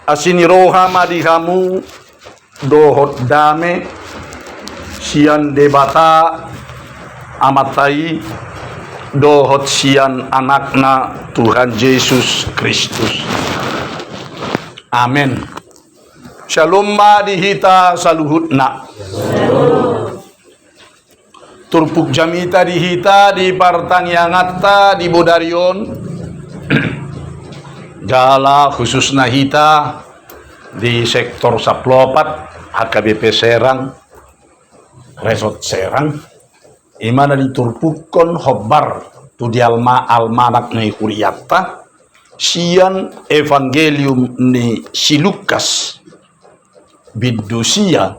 asiniroha madihamu dohot dame sian debata amatai dohot sian anakna Tuhan Yesus Kristus. Amin. Shalom madihita saluhutna. Turpuk jamita dihita di partangiangatta di bodarion. Jala khususna hita di sektor Saplopat HKBP Serang Resort Serang imana diturpukon hobbar tu di almanak ni kuriatta sian evangelium ni si Lukas bidusia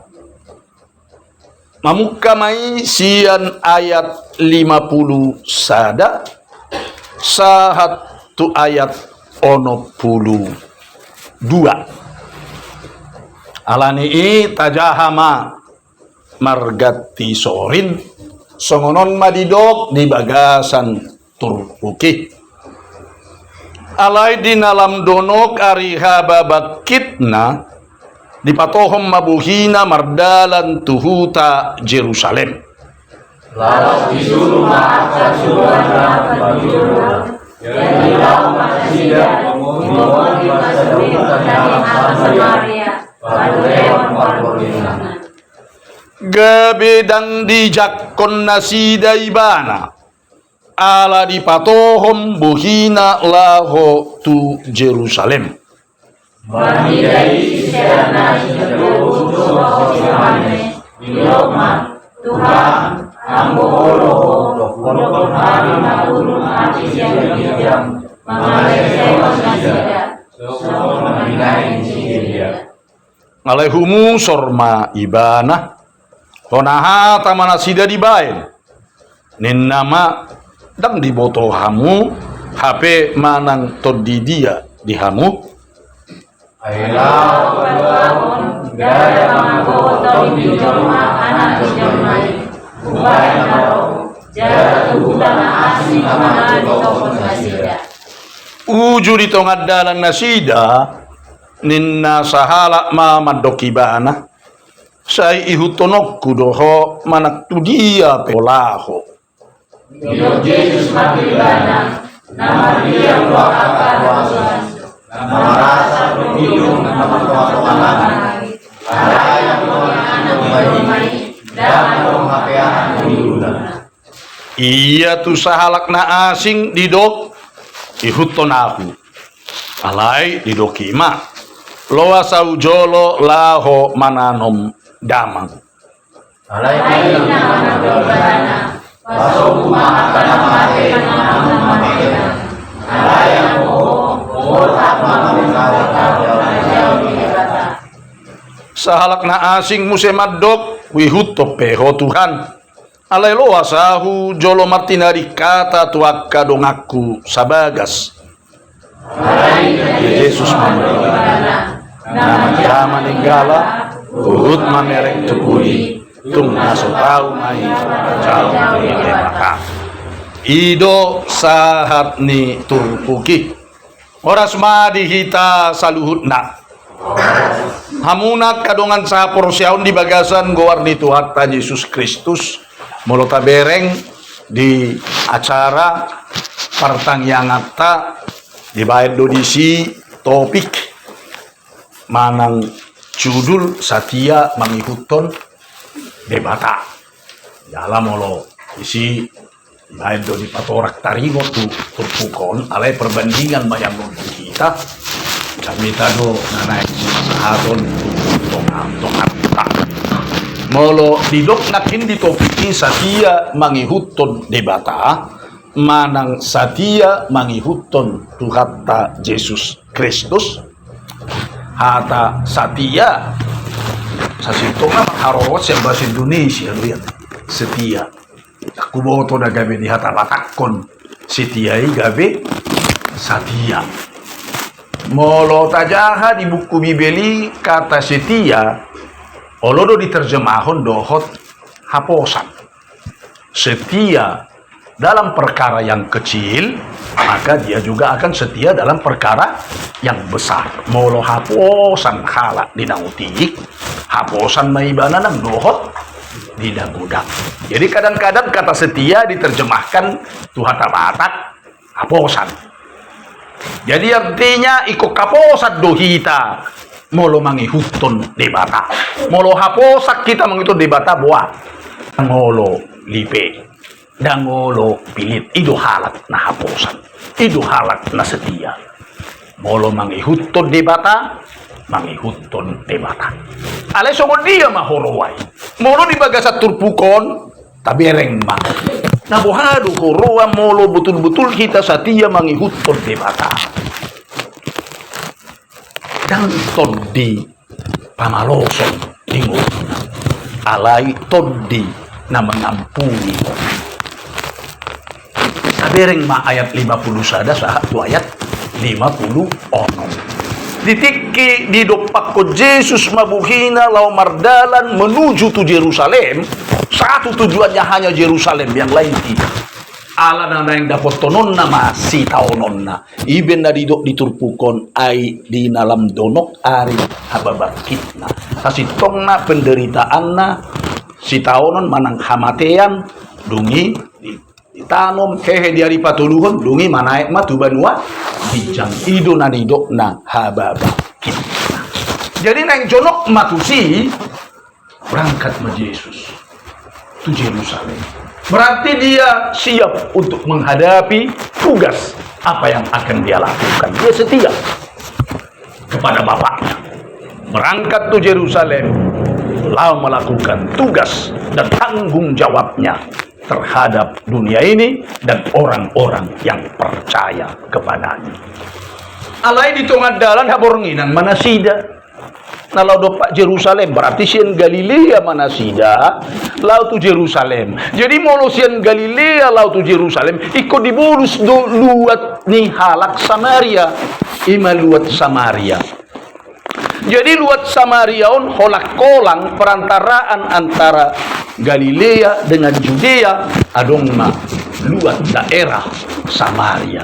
mamukamai sian ayat 50 sada sahat tu ayat 62 alani tajahama margati sorin songonon madidok di bagasan turpuki alai di nalam donok ariha babakitna di patohom mabuhina mardalan tuhuta Jerusalem lalu disuruh maafkan suruhnya jadi dalam masjid memohon di masa dalam Samaria pada lewat Palestina. Gabedang dijakon nasida ibana ala di patohom buhina laho tu Jerusalem. Manidai siana seluruh Yohanes Bilokman Tuhan ambo oloho hari nalun hati siang mengalai nasida so manidai sidia. Alehumu sorma ibana honaha tamana sida dibain nin nama dang diboto hamu HP manang todidia di hamu ailau kalawon gaya mangkotong di jorma anak di jormai kubayan karo jara tuhutana asing kamana di tokon nasida uju di tongad dalan nasida ninna sahala ma madokibana sai ihutonok kudoho manak tu dia polaho Hidup Yesus makibana nama dia wakakar wasan nama rasa berhidup nama tuan ada yang anak bermai dan dong hapean diulang iya tu sahalak na asing didok ihutonahu alai didokima loa saujolo laho mananom damang alai anak berbana pasok kumakan mate nama alai yang tak sahalak na asing musemadok wihuto peho Tuhan alai loa sahu jolo martinari kata tuakka dongaku sabagas alai Yesus nama jama ninggala uhut mamerek tepuli tung naso tau mai jauh dari debaka ido sahat ni turpuki oras madi hita saluhutna hamunat kadongan sa porsyaun di bagasan goar di Tuhan Yesus Kristus molota bereng di acara partangyangatta di bayar dodisi topik manang judul Satya Mangihuton debata dalam molo isi bayar dodi patorak taringo tu turpukon alai perbandingan bayang kita kami tado nanai sahaton tong molo didok nakin di topiki Satya Mangihuton debata manang Satya Mangihuton Tuhan Yesus Kristus hata Satya sasitong na makarawat siya bahasa Indonesia lihat setia aku boto na gabi di hata latakon setia gabi Satya molo tajaha di buku Bibeli kata setia olodo diterjemahon dohot haposan setia dalam perkara yang kecil, maka dia juga akan setia dalam perkara yang besar. Molo haposan halak di nautik, haposan maibana ng dohot di dagudak. Jadi kadang-kadang kata setia diterjemahkan Tuhan tabatak haposan. Jadi artinya iko kaposan dohita molo mangihuton debata. Molo haposak kita mangitun debata buat. Molo lipe. Dangolo pilit. Ido halat na haposan. Ido halat na setia. Molo mangihuton debata. Mangihuton debata. Alay songo dia mahoroway. Molo di bagasat turpukon. Tabi rengma. Nabuhado horowa molo betul-betul kita setia mangihuton debata. Dan todi pamaloson lingon alay todi na mengampuni. Sabereng ma ayat 50 sada sa tu ayat 50 ono. Ditiki didopak ko Jesus mabuhina lau mardalan menuju tu Jerusalem. Satu tujuannya hanya Jerusalem, yang lain tidak. Ala na yang dapat tonon nama si taonon na. Iben na didok diturpukon ay di nalam donok ari hababakit na. Kasi tong na penderitaan na si taonon manang hamatean dungi ditanom hehe diari patuluhon dungi manaik matubanua bijang ido na didok na hababakit na. Jadi nang jonok matusi berangkat ma Yesus tu Yerusalem. Berarti dia siap untuk menghadapi tugas apa yang akan dia lakukan. Dia setia kepada Bapaknya. Berangkat ke Yerusalem, lalu melakukan tugas dan tanggung jawabnya terhadap dunia ini dan orang-orang yang percaya kepadanya. Alai di tengah dalan habornginan manasida. Nah, lau dopak Jerusalem berarti sian Galilea manasida lau tu Jerusalem. Jadi molo sian Galilea lau tu Jerusalem ikut dibulus do luat ni halak Samaria. Ima luat Samaria. Jadi luat Samaria on holak kolang perantaraan antara Galilea dengan Judea adong ma luat daerah Samaria.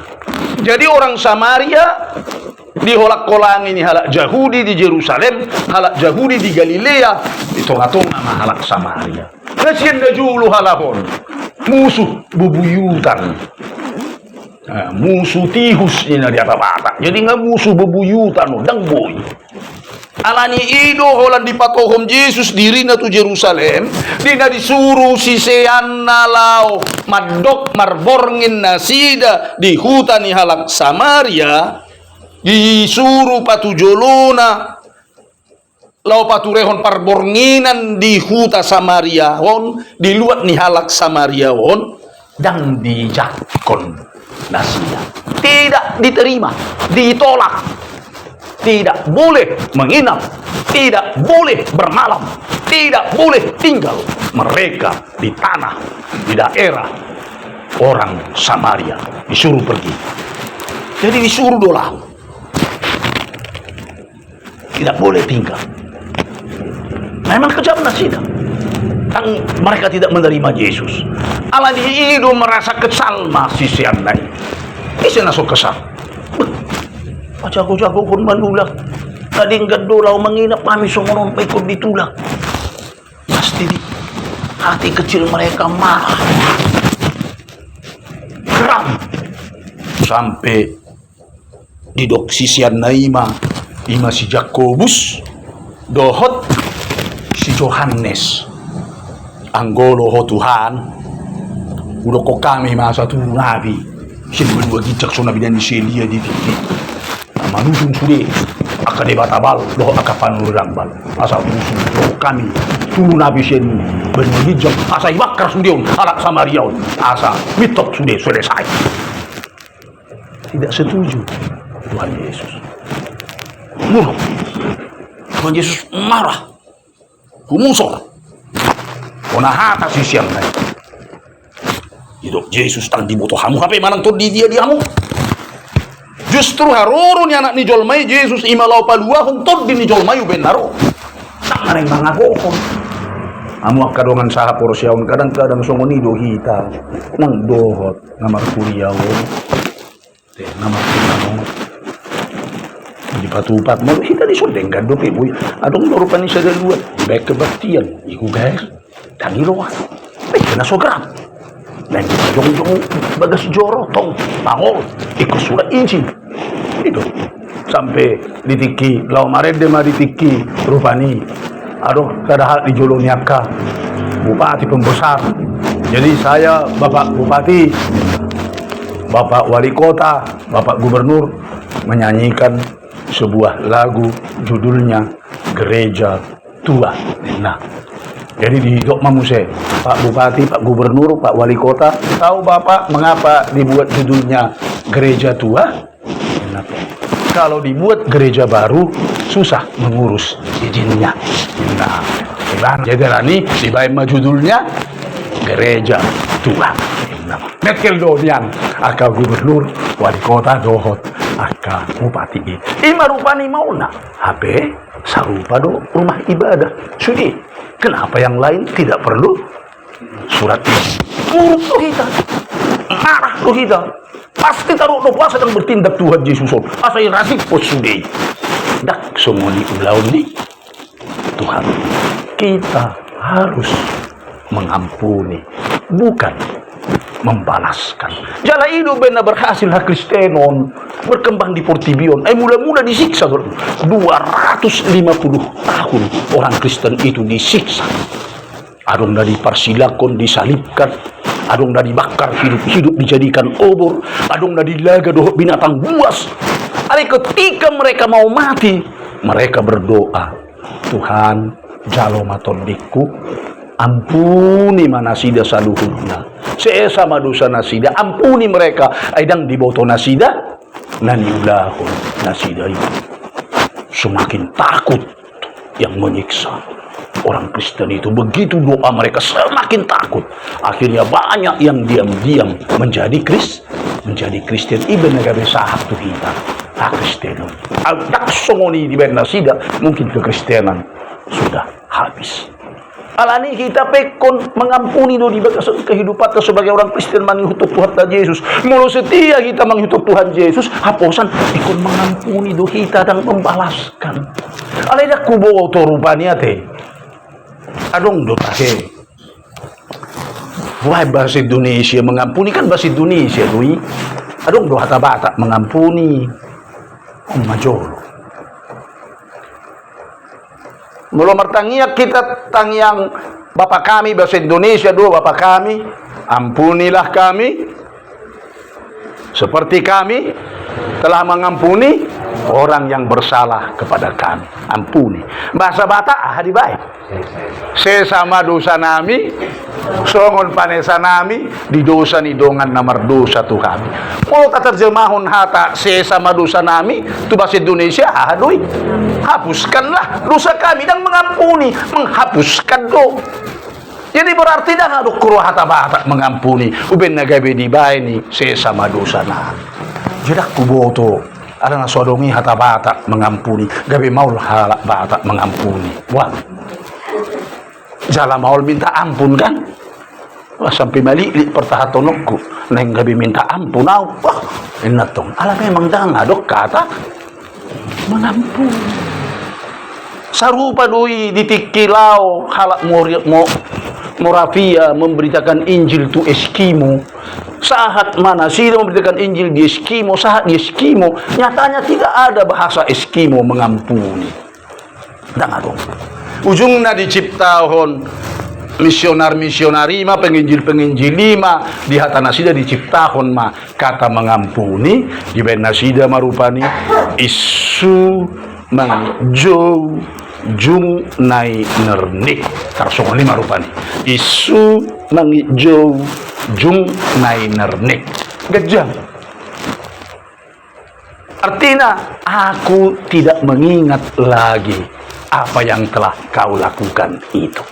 Jadi orang Samaria di holak kolang ini halak Yahudi di Jerusalem, halak Yahudi di Galilea, di tengah-tengah mah halak Samaria. Kasian na julu halahon, musuh bebuyutan, musuh tihus ini di bata. Jadi nggak musuh bebuyutan, dang boy. Alani ido holan di patohom Yesus diri na tu Jerusalem, dina disuruh sisean nalau madok marborngin nasida di hutan ni halak Samaria. Disuruh patu jolona lau patu rehon parbornginan di huta Samaria won di luat ni halak Samaria won dan dijakon nasida tidak diterima, ditolak, tidak boleh menginap, tidak boleh bermalam, tidak boleh tinggal mereka di tanah di daerah orang Samaria, disuruh pergi. Jadi disuruh dolau, tidak boleh tinggal. Memang kejam nasida. Dan mereka tidak menerima Yesus. Allah diido merasa kesal masih sian lain. Isi nasuk kesal. Jago-jago pun manulak. Tadi enggak dolau menginap kami somonon ikut ditulak. Pasti hati kecil mereka marah. Geram. Sampai didok sisian naima. Ima si Jakobus, dohot si Yohanes, anggolo ho Tuhan, udah kok kami masa tu nabi, si berdua gicak so nabi dan di selia di titik, manusung sude, akan debatabal, doh akan panurang bal, asal musuh doh kami, tu nabi sen berdua gicak, asal ibakar sudeon, alak Samariaon, asal mitok sude selesai, tidak setuju Tuhan Yesus. Murung. Tuhan Yesus marah. Kumusor. Kunahata si siang na. Idok Yesus tang dibuto hamu. Hape manang to di dia hamu. Justru harurun anak ni jolmai Yesus imalau palua hong to di ni jolmai benaro. Tak mareng mangagohon. Amo kadongan saha porsyaon kadang-kadang songoni dohita nang dohot ngamar kuliah ngamar kuliah di patupat mo hita di sundeng gado pe boy adong dorupan ni sa daluat baik kebaktian iku guys tangi loas baik kena sogram dan jong bagas jorotong bangun ikut surat izin itu sampai ditiki lau maret dema ditiki rupani aduh padahal di Joloniaka bupati pembesar jadi saya bapak bupati bapak wali kota bapak gubernur menyanyikan sebuah lagu judulnya Gereja Tua. Nah, jadi di Dok Mamuse, Pak Bupati, Pak Gubernur, Pak Wali Kota, tahu Bapak mengapa dibuat judulnya Gereja Tua? Kenapa? Kalau dibuat gereja baru, susah mengurus izinnya. Nah, jadi Rani dibayar judulnya Gereja Tua. Nah, Mekel donian, aka Gubernur, Wali Kota dohot. Aka bupati ima rupani mauna HP sarupa do rumah ibadah sudi kenapa yang lain tidak perlu surat ini urut lo kita marah lo kita pasti taruh do puasa dan bertindak Tuhan Yesus asai rasik pos sudi dak semua di ulau ini Tuhan kita harus mengampuni bukan membalaskan. Jala hidup benar berhasil hak Kristenon berkembang di Portibion. Mula-mula disiksa 250 tahun orang Kristen itu disiksa. Adong dari parsilakon disalibkan, adong dari bakar hidup-hidup dijadikan obor, adong dari laga doh binatang buas. Ari ketika mereka mau mati, mereka berdoa, Tuhan jalo matondiku ampuni manasida saluhurna seesa madosa nasida ampuni mereka aidang diboto nasida naniulahon nasida itu semakin takut yang menyiksa orang Kristen itu begitu doa mereka semakin takut akhirnya banyak yang diam-diam menjadi Kristen iben negabe sahak tu kita Kristenon tak songoni di ben nasida mungkin kekristenan sudah habis. Alani kita pekon mengampuni do di bagas kehidupan sebagai orang Kristen menghidup Tuhan Yesus. Mulu setia kita menghidup Tuhan Yesus, haposan ikon mengampuni do kita dan membalaskan. Alai dak kubo to rupanya teh. Adong do tahe. Wah bahasa Indonesia mengampuni kan bahasa Indonesia doi. Adong do hata-bata mengampuni. Majolo. Belum bertangiak kita tangiang Bapak kami bahasa Indonesia dua Bapak kami ampunilah kami seperti kami telah mengampuni orang yang bersalah kepada kami ampuni bahasa Batak di baik sesama dosa nami songon panesa nami di dosa ni dongan namar dosa tu kami mau terjemahun hata sesama dosa nami tu bahasa Indonesia aduh hapuskanlah dosa kami dan menghapuskan do jadi berarti dah ada kuru hata batak mengampuni uben nagabe di baini sesama dosa nami jedak kuboto ada nasodongi hata batak mengampuni gabe maul halak batak mengampuni wah jala maul minta ampun kan wah sampai mali pertahatonokku neng gabe minta ampun wah enatong ala memang dah ngadok kata mengampuni sarupa doi ditikilau halak Moravia memberitakan Injil tu Eskimo saat mana sih memberitakan Injil di Eskimo saat di Eskimo nyatanya tidak ada bahasa Eskimo mengampuni dan adong ujungnya diciptakan misionar-misionari mah penginjil lima di hata nasida diciptakan mah kata mengampuni di ben nasida marupani isu mangjo jung nai nernik tarsong lima rupani isu mangjo jung nai nernik gejang artinya aku tidak mengingat lagi apa yang telah kau lakukan itu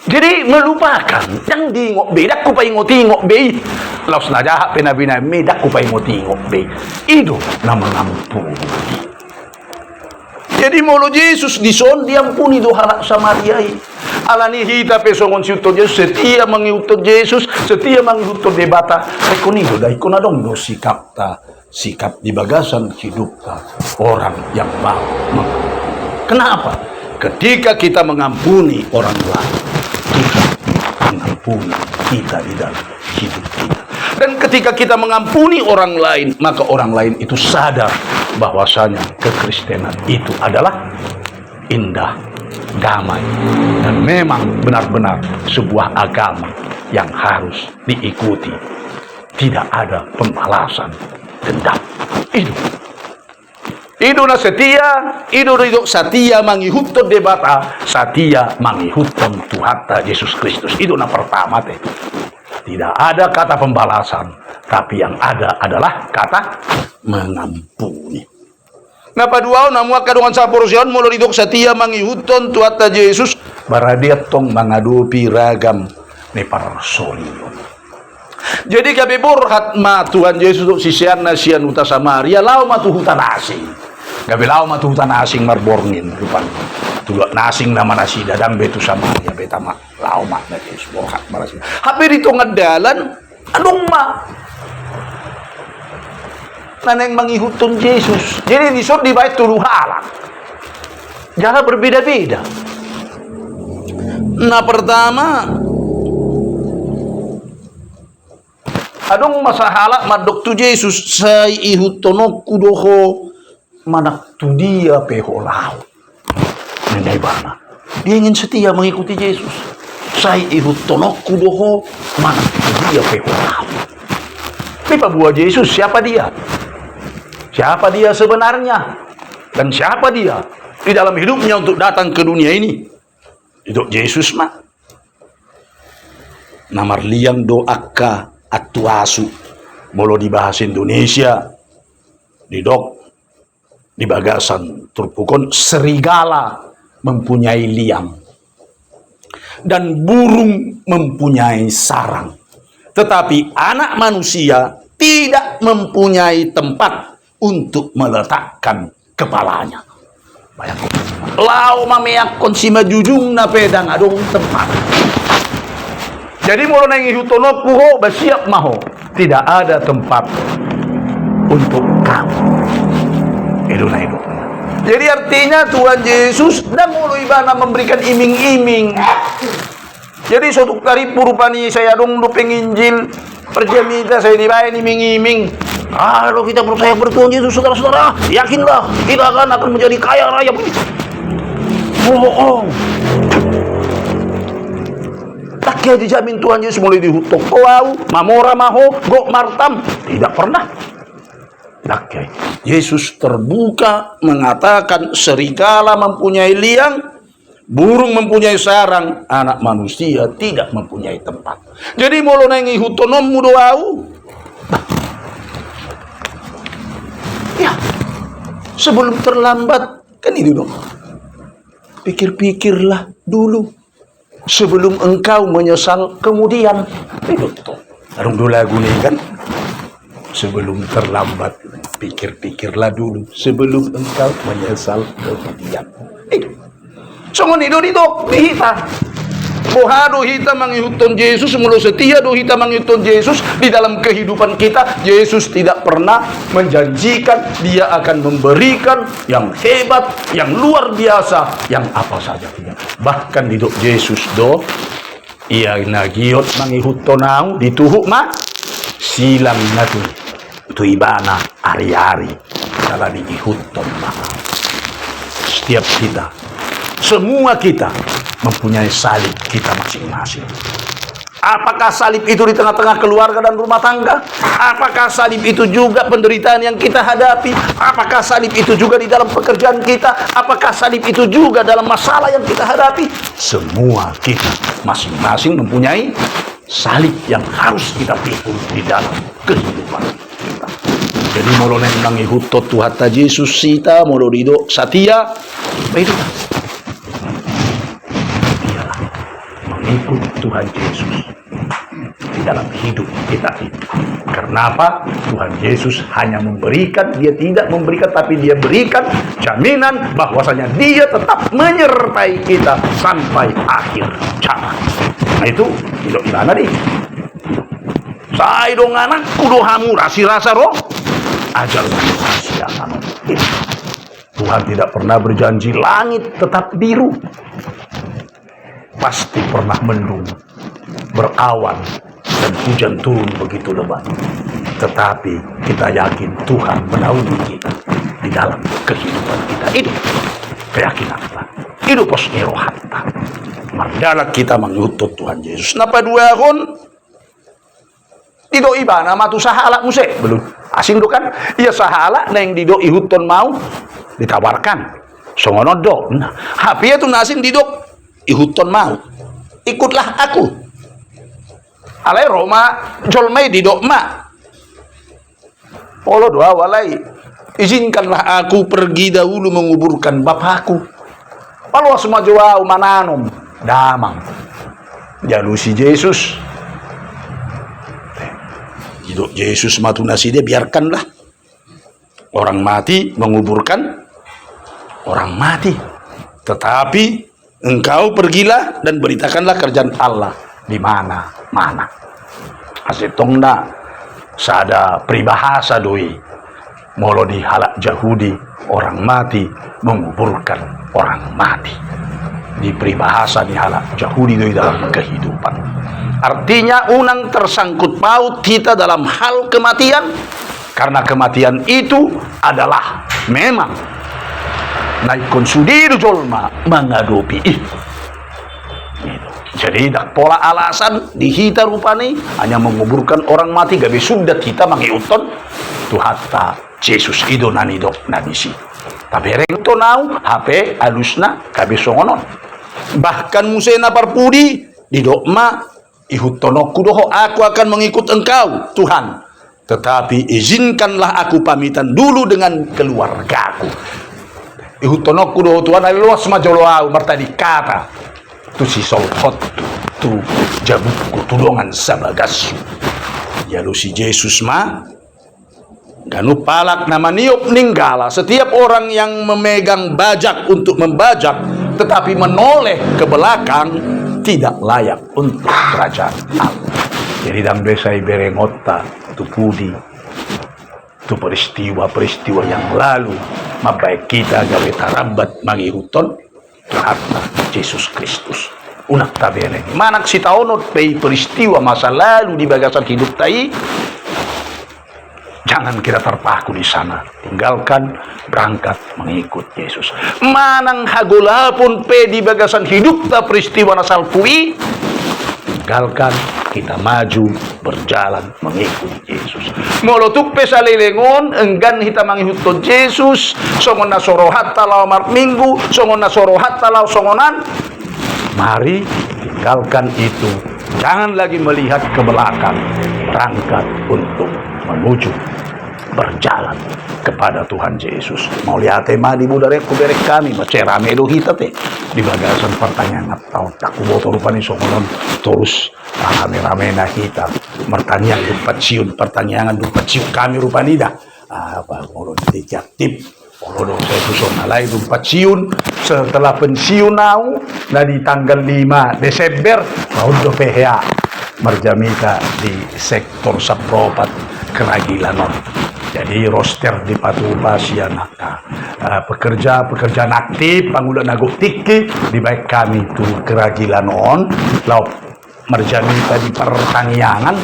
jadi melupakan yang di ngok be dak ku pai ngoti ngok be laos na jaha pena-pena me dak ku pai ngoti ngok be itu nama ngampuni. Jadi mulu Yesus dison diampuni do halak Samaria. Alani hita pesongon si Tuhan Yesus, setia mengikut Yesus, setia mengikut debata. Rekonido dai kunadong do sikap ta, sikap di bagasan hidup ta orang yang mau. Kenapa? Ketika kita mengampuni orang lain, kita mengampuni kita di dalam hidup kita. Dan ketika kita mengampuni orang lain, maka orang lain itu sadar bahwasanya kekristenan itu adalah indah, damai, dan memang benar-benar sebuah agama yang harus diikuti. Tidak ada pembalasan dendam. Itu na setia, itu ridho setia mangihutton debata, setia mangihutton Tuhata Yesus Kristus. Itu na pertama teh. Tidak ada kata pembalasan, tapi yang ada adalah kata mengampuni. Nah padua namu kadungan saporsion mulo ridho setia mangihutton Tuhata Yesus, baradiat tong mangadupi ragam ni parsolio. Jadi kami burhat ma Tuhan Yesus sisian nasian uta Samaria lau ma tuhutan asing. Gabi lau ma tuhutan asing marborngin rupan. Tulak nasing nama nasi dadang betu Samaria betama lau ma Yesus burhat marasi. Hape dito ngadalan anong ma naneng mangihutun Yesus. Jadi disod di bait tuluh halak. Jangan berbeda-beda. Nah pertama adong masahala madok tu Yesus say ihutonok kudoho manak tu dia peholau. Nandai bana. Dia ingin setia mengikuti Yesus. Say ihutonok kudoho manak tu dia peholau. Tapi buat Yesus siapa dia? Siapa dia sebenarnya? Dan siapa dia di dalam hidupnya untuk datang ke dunia ini? Itu Yesus mah. Namar liang doaka atuasu molo di bahasa Indonesia didok di bagasan turpukon serigala mempunyai liang dan burung mempunyai sarang, tetapi anak manusia tidak mempunyai tempat untuk meletakkan kepalanya. Bayangkan lau mameakon si majujung na pedang adong tempat. Jadi mula nang ihutonok puho basiap maho, tidak ada tempat untuk kamu. Itu na itu. Jadi artinya Tuhan Yesus dan mulu ibana memberikan iming-iming. Jadi suatu kali purupani saya dong duping Injil perjamita saya dibayar iming-iming. Kalau kita percaya bertuhan Yesus saudara-saudara, yakinlah kita akan menjadi kaya raya. Bohong. Tak kaya dijamin Tuhan Yesus mulai dihutok kau, mamora maho, go martam. Tidak pernah. Tak kaya. Yesus terbuka mengatakan serigala mempunyai liang, burung mempunyai sarang, anak manusia tidak mempunyai tempat. Jadi molo nengi hutonom mudoau. Ya, sebelum terlambat kan itu dong. Pikir-pikirlah dulu. Sebelum engkau menyesal kemudian. Itu tuh. Arung dulu lagu nih kan. Sebelum terlambat. Pikir-pikirlah dulu. Sebelum engkau menyesal kemudian. Itu. Songon itu dihita. Bohado hita mangihutun Yesus. Mulu setia do hita mangihutun Yesus. Di dalam kehidupan kita. Yesus tidak pernah menjanjikan. Dia akan memberikan yang hebat. Yang luar biasa. Yang apa saja tidak. Bahkan hidup Yesus do ia nagiot mangihutonau dituhuk mah silang na tu ibana ari-ari kala diihuton mah. Setiap kita, semua kita mempunyai salib kita masing-masing. Apakah salib itu di tengah-tengah keluarga dan rumah tangga? Apakah salib itu juga penderitaan yang kita hadapi? Apakah salib itu juga di dalam pekerjaan kita? Apakah salib itu juga dalam masalah yang kita hadapi? Semua kita masing-masing mempunyai salib yang harus kita pikul di dalam kehidupan kita. Jadi molo nang ihutot Tuhata Yesus sita molo rido satia itu ikut Tuhan Yesus. dalam hidup kita ini. Karena apa? Tuhan Yesus hanya memberikan, dia tidak memberikan, tapi dia berikan jaminan bahwasanya dia tetap menyertai kita sampai akhir zaman. Nah itu, tidak gimana nih? Saya dong anak, kudu hamu rasa roh, ajar rahasia anak. Tuhan tidak pernah berjanji langit tetap biru. Pasti pernah mendung, berawan, dan hujan turun begitu lebat. Tetapi kita yakin Tuhan menaungi kita di dalam kehidupan kita. Itu keyakinan kita. Itu posnya rohata. Mardala kita mengutut Tuhan Yesus. Napa dua kon? Dido iba nama tu sahala muse belum asing do kan? Iya sahala na yang dido ihuton mau ditawarkan. Songono do. Nah, hapi itu nasin dido ihuton mau. Ikutlah aku. Alai Roma jolmai dido ma. Allah doa walai, izinkanlah aku pergi dahulu menguburkan bapakku. Lalu semua jauh mananom damang. Jalu si Yesus. Hidup Yesus matu nasi dia biarkanlah. Orang mati menguburkan orang mati. Tetapi engkau pergilah dan beritakanlah kerjaan Allah di mana-mana. Asetongna sada peribahasa doi molo di halak Yahudi orang mati menguburkan orang mati. Di peribahasa di halak Yahudi doi dalam kehidupan. Artinya unang tersangkut paut kita dalam hal kematian karena kematian itu adalah memang naik konsudir jolma mengadopi jadi dak pola alasan dihita rupani hanya menguburkan orang mati gabe sudah kita mangiuton tuhata Yesus ido nanido nanisi tapi reng to nau HP alusna gabe songonon bahkan musena parpudi di dokma ihutono kudoho aku akan mengikut engkau Tuhan tetapi izinkanlah aku pamitan dulu dengan keluargaku ihutono kudoho Tuhan luas majoloau martadi kata tu si solhot tu jabuku tulungan sabagas ya lu si Yesus ma ganu palak nama niup ninggala setiap orang yang memegang bajak untuk membajak tetapi menoleh ke belakang tidak layak untuk kerajaan Allah. Jadi dang besai berengota tu pudi tu peristiwa yang lalu mabaik kita gawe tarabat mangihuton harta Yesus Kristus unak tabere manak si taonot pei peristiwa masa lalu di bagasan hidup tai jangan kita terpaku di sana tinggalkan berangkat mengikut Yesus manang hagola pun pe di bagasan hidup ta peristiwa nasal pui tinggalkan kita maju berjalan mengikut Yesus molotuk pe salilengon enggan hita mangihut Yesus songon nasorohat talau mar minggu songon nasorohat talau songonan mari tinggalkan itu jangan lagi melihat ke belakang berangkat untuk menuju berjalan kepada Tuhan Yesus mau lihat tema di budare kuberek kami macerame do hita te di bagasan pertanyaan atau tak kuboto rupani songonon terus rame-rame na kita mertanyaan dupat pertanyaan dupat siun kami rupani dah apa kalau dititip kalau saya susun alai dupat siun setelah pensiun nau na di tanggal 5 Desember tahun do PHA merjamika di sektor sapropat Keragilanon jadi roster di Patupasian pekerjaan aktif panggula nagok tiki di baik kami tu Keragilanon lau merjamita di pertaniangan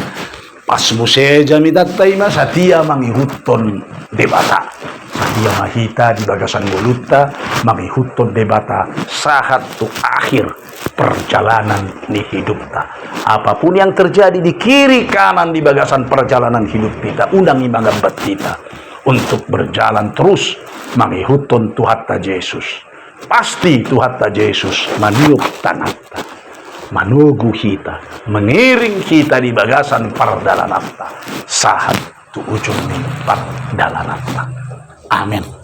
pas muse jamita taima satia mangihuton debata satia mahita di bagasan goluta mangihuton debata sahat tu akhir perjalanan di hidup ta apapun yang terjadi di kiri kanan di bagasan perjalanan hidup kita undang imbangan kita untuk berjalan terus mangihuton Tuhata Yesus pasti Tuhata Yesus maniup tanata manugu kita mengiring kita di bagasan perjalanan ta sahat tu ujung di perjalanan ta amin.